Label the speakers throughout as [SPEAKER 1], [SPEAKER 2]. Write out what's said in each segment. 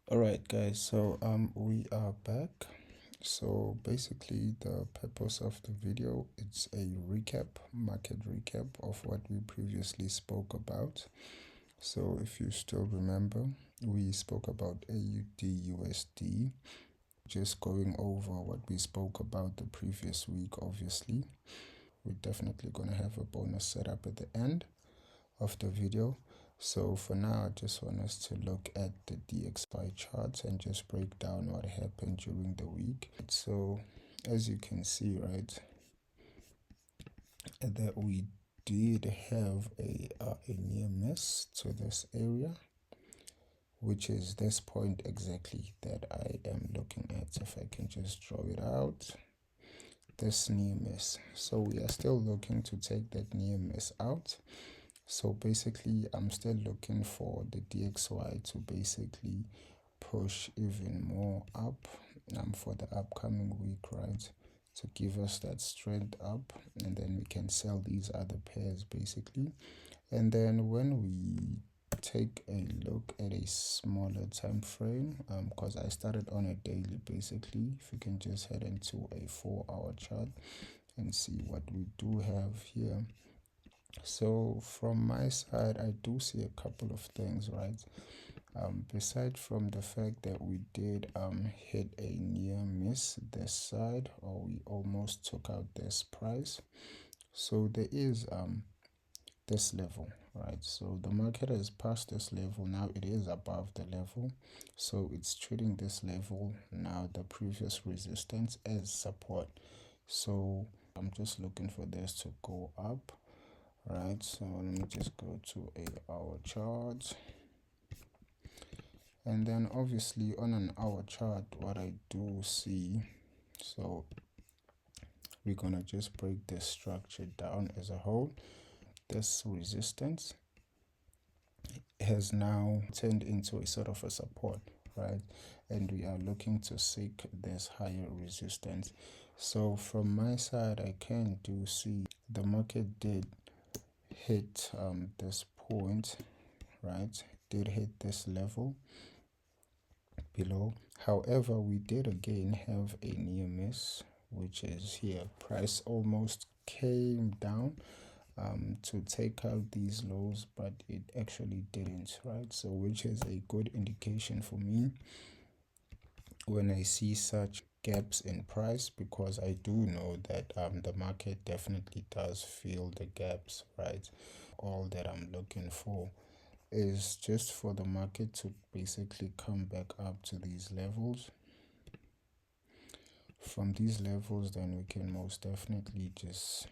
[SPEAKER 1] All right, guys. So we are back. So basically, the purpose of the video, it's a market recap of what we previously spoke about. So if you still remember, we spoke about AUD USD, just going over what we spoke about the previous week. Obviously, we're definitely gonna have a bonus setup at the end of the video. So for now, I just want us to look at the DXY charts and just break down what happened during the week. So as you can see, right, that we did have a near miss to this area, which is this point exactly that I am looking at. If I can just draw it out, this near miss. So we are still looking to take that near miss out. So basically, I'm still looking for the DXY to basically push even more up for the upcoming week, right? To give us that strength up, and then we can sell these other pairs basically. And then when we take a look at a smaller time frame, because I started on a daily basically, if you can just head into a 4-hour chart and see what we do have here. So from my side, I do see a couple of things, right? Beside from the fact that we did hit a near miss this side, or we almost took out this price. So there is this level, right? So the market has passed this level. Now it is above the level, so it's treating this level, now the previous resistance, as support. So I'm just looking for this to go up. Right, so let me just go to a hour chart, and then obviously on an hour chart, what I do see, so we're gonna just break this structure down as a whole. This resistance has now turned into a sort of a support, right? And we are looking to seek this higher resistance. So from my side, I can do see the market did hit this point, right? Did hit this level below. However, we did again have a near miss, which is here. Price almost came down to take out these lows, but it actually didn't, right? So which is a good indication for me when I see such gaps in price, because I do know that the market definitely does feel the gaps, right? All that I'm looking for is just for the market to basically come back up to these levels. From these levels, then we can most definitely just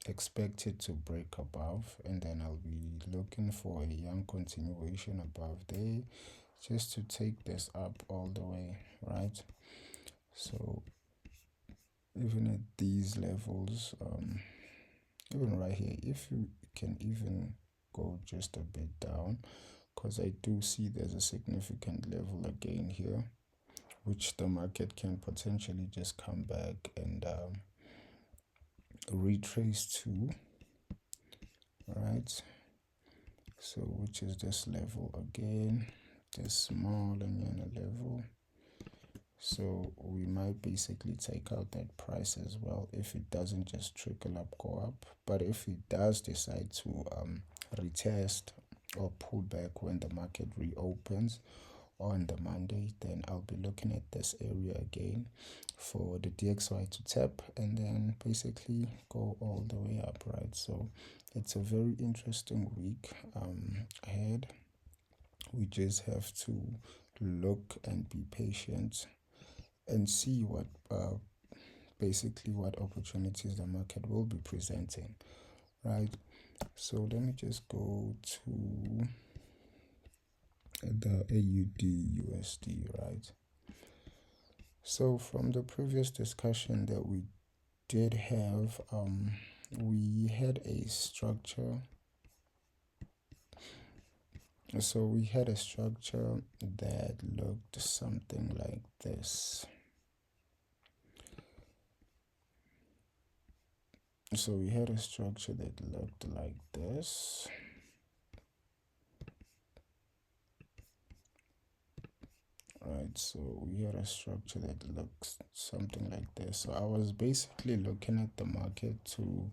[SPEAKER 1] expect it to break above, and then I'll be looking for a young continuation above there just to take this up all the way, right? So even at these levels, even right here, if you can even go just a bit down, because I do see there's a significant level again here, which the market can potentially just come back and retrace to, right? So which is this level again, this small and level. So we might basically take out that price as well if it doesn't just trickle up, go up. But if it does decide to retest or pull back when the market reopens on the Monday, then I'll be looking at this area again for the DXY to tap and then basically go all the way up, right? So it's a very interesting week ahead. We just have to look and be patient and see what basically what opportunities the market will be presenting, right? So let me just go to the AUD USD, right? So from the previous discussion that we did have, we had a structure. So we had a structure that looked something like this. So we had a structure that looked like this. right, so we had a structure that looks something like this. So I was basically looking at the market to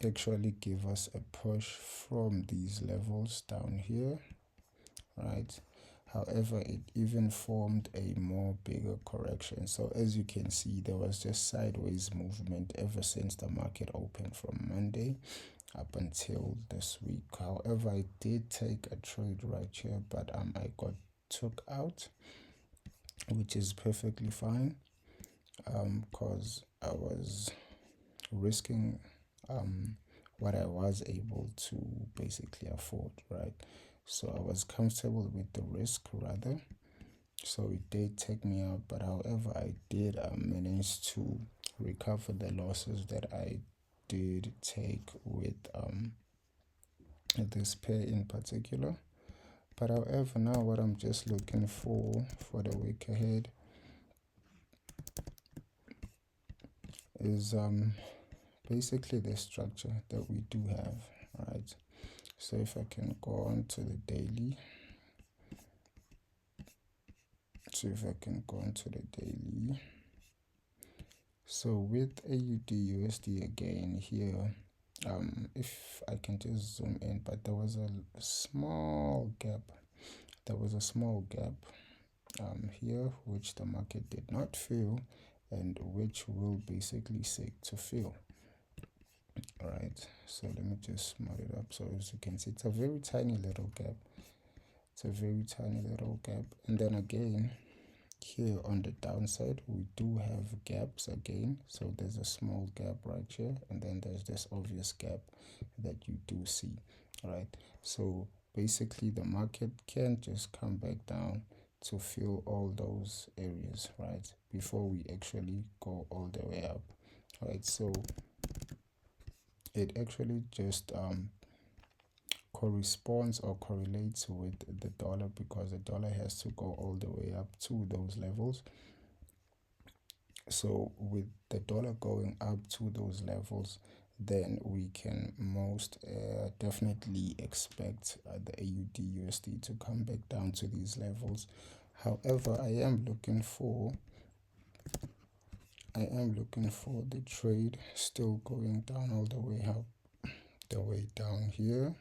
[SPEAKER 1] actually give us a push from these levels down here, right? However, it even formed a more bigger correction. So as you can see, there was just sideways movement ever since the market opened from Monday up until this week. However, I did take a trade right here, but I got took out, which is perfectly fine, because I was risking what I was able to basically afford, right? So I was comfortable with the risk rather. So it did take me out, but however, I did manage to recover the losses that I did take with this pair in particular. But however, now what I'm just looking for the week ahead is basically the structure that we do have, right? So if I can go on to the daily, so with AUD USD again here, if I can just zoom in, but there was a small gap, here which the market did not fill, and which will basically seek to fill. All right, so let me just smart it up. So as you can see, it's a very tiny little gap. And then again, here on the downside, we do have gaps again. So there's a small gap right here, and then there's this obvious gap that you do see. All right, so basically the market can just come back down to fill all those areas, right, before we actually go all the way up. All right, so it actually just corresponds or correlates with the dollar, because the dollar has to go all the way up to those levels. So with the dollar going up to those levels, then we can most definitely expect the AUD USD to come back down to these levels. However, I am looking for the trade still going down all the way up, down here.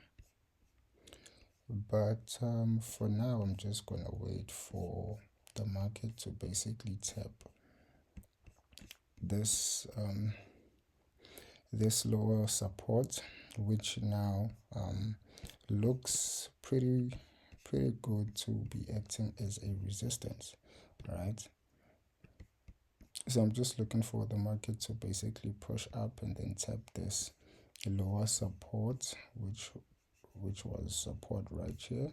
[SPEAKER 1] But for now, I'm just going to wait for the market to basically tap this this lower support, which now looks pretty good to be acting as a resistance, right? So I'm just looking for the market to basically push up and then tap this lower support, which was support right here,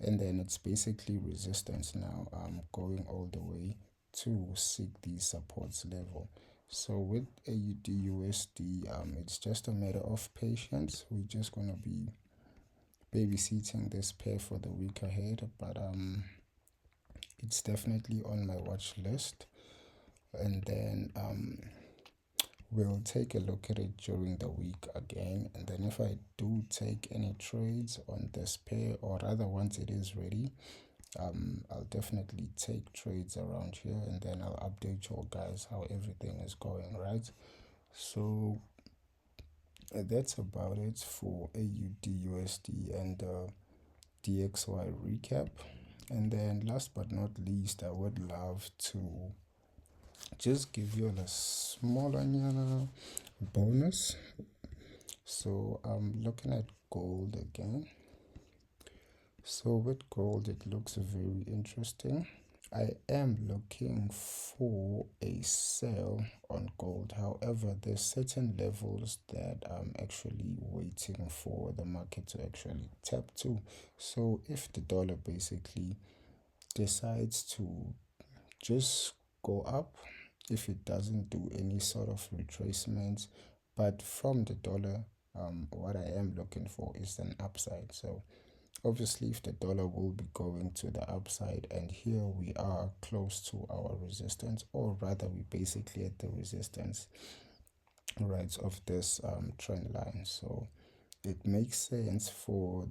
[SPEAKER 1] and then it's basically resistance now, going all the way to seek the supports level. So with AUD USD, it's just a matter of patience. We're just gonna be babysitting this pair for the week ahead, but it's definitely on my watch list, and then we'll take a look at it during the week again. And then if I do take any trades on this pair, or rather once it is ready, I'll definitely take trades around here, and then I'll update you guys how everything is going, right? So that's about it for AUD USD and DXY recap. And then last but not least, I would love to just give you a small bonus. So I'm looking at gold again. So with gold, it looks very interesting. I am looking for a sell on gold. However, there's certain levels that I'm actually waiting for the market to actually tap to. So if the dollar basically decides to just go up, if it doesn't do any sort of retracements, but from the dollar, what I am looking for is an upside. So obviously, if the dollar will be going to the upside, and here we are close to our resistance, or rather we basically at the resistance, right, of this trend line. So it makes sense for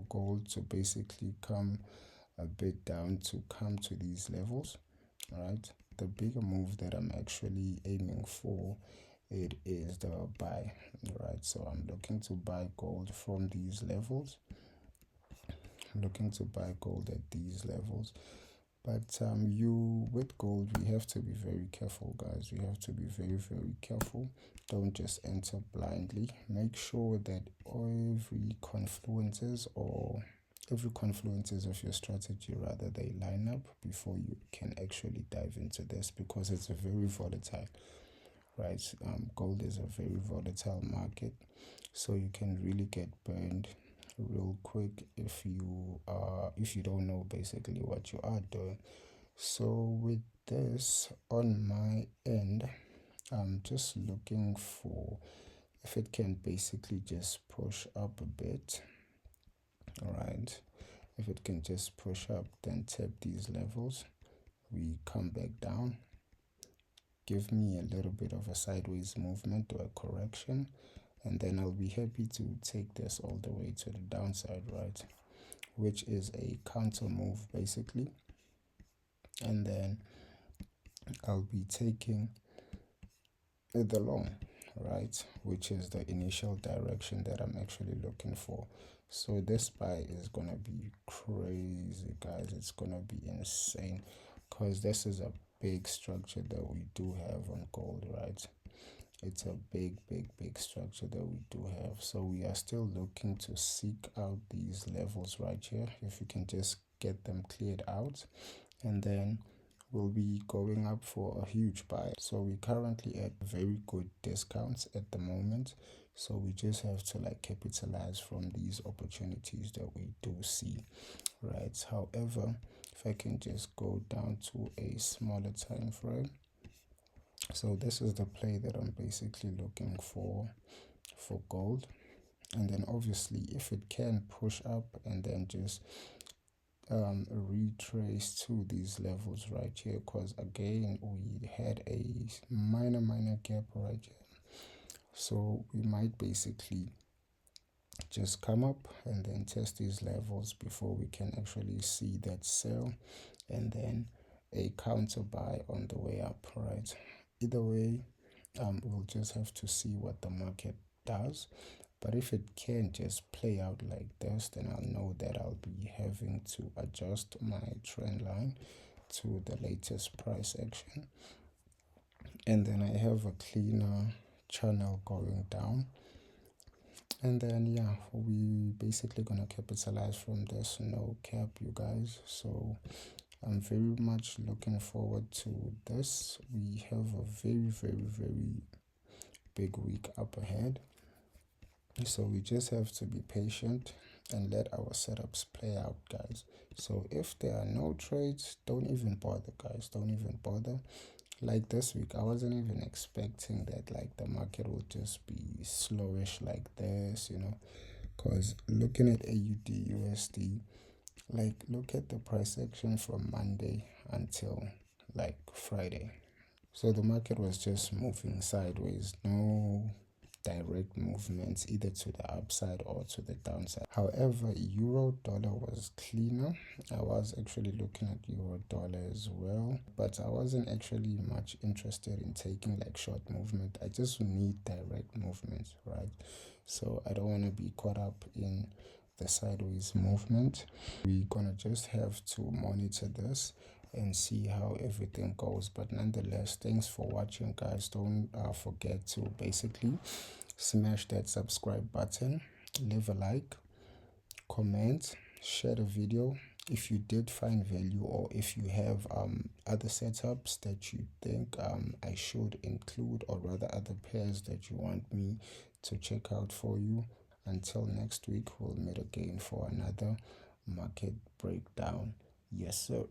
[SPEAKER 1] gold to basically come a bit down to come to these levels. All right, the bigger move that I'm actually aiming for, it is the buy. Right, so I'm looking to buy gold from these levels. Looking to buy gold at these levels. But you with gold, we have to be very careful, guys. We have to be very careful. Don't just enter blindly. Make sure that every confluences of your strategy, rather, they line up before you can actually dive into this, because it's a very volatile, right? Gold is a very volatile market, so you can really get burned real quick if you don't know basically what you are doing. So with this on my end, I'm just looking for if it can basically just push up a bit. All right, if it can just push up, then tap these levels, we come back down, give me a little bit of a sideways movement or a correction, and then I'll be happy to take this all the way to the downside, right, which is a counter move basically. And then I'll be taking the long, right, which is the initial direction that I'm actually looking for. So this buy is gonna be crazy, guys. It's gonna be insane, because this is a big structure that we do have on gold, right? It's a big structure that we do have. So we are still looking to seek out these levels right here. If you can just get them cleared out, and then we'll be going up for a huge buy. So we're currently at very good discounts at the moment. So we just have to like capitalize from these opportunities that we do see, right? However, if I can just go down to a smaller time frame. So this is the play that I'm basically looking for gold. And then obviously if it can push up and then just retrace to these levels right here, because again we had a minor gap right here, so we might basically just come up and then test these levels before we can actually see that sell, and then a counter buy on the way up, right? Either way, we'll just have to see what the market does. But if it can just play out like this, then I'll know that I'll be having to adjust my trend line to the latest price action. And then I have a cleaner channel going down. And then yeah, we basically gonna capitalize from this no cap, you guys. So I'm very much looking forward to this. We have a very big week up ahead. So we just have to be patient and let our setups play out, guys. So if there are no trades, don't even bother, guys. Don't even bother. Like this week, I wasn't even expecting that like the market would just be slowish like this, because looking at AUD USD, like look at the price action from Monday until like Friday. So the market was just moving sideways, no direct movements either to the upside or to the downside. However, euro dollar was cleaner. I was actually looking at euro dollar as well, but I wasn't actually much interested in taking like short movement. I just need direct movements, right? So I don't want to be caught up in the sideways movement. We're gonna just have to monitor this and see how everything goes. But nonetheless, thanks for watching, guys. Don't forget to basically smash that subscribe button, leave a like, comment, share the video if you did find value, or if you have other setups that you think I should include, or rather other pairs that you want me to check out for you. Until next week, we'll meet again for another market breakdown. Yes, sir.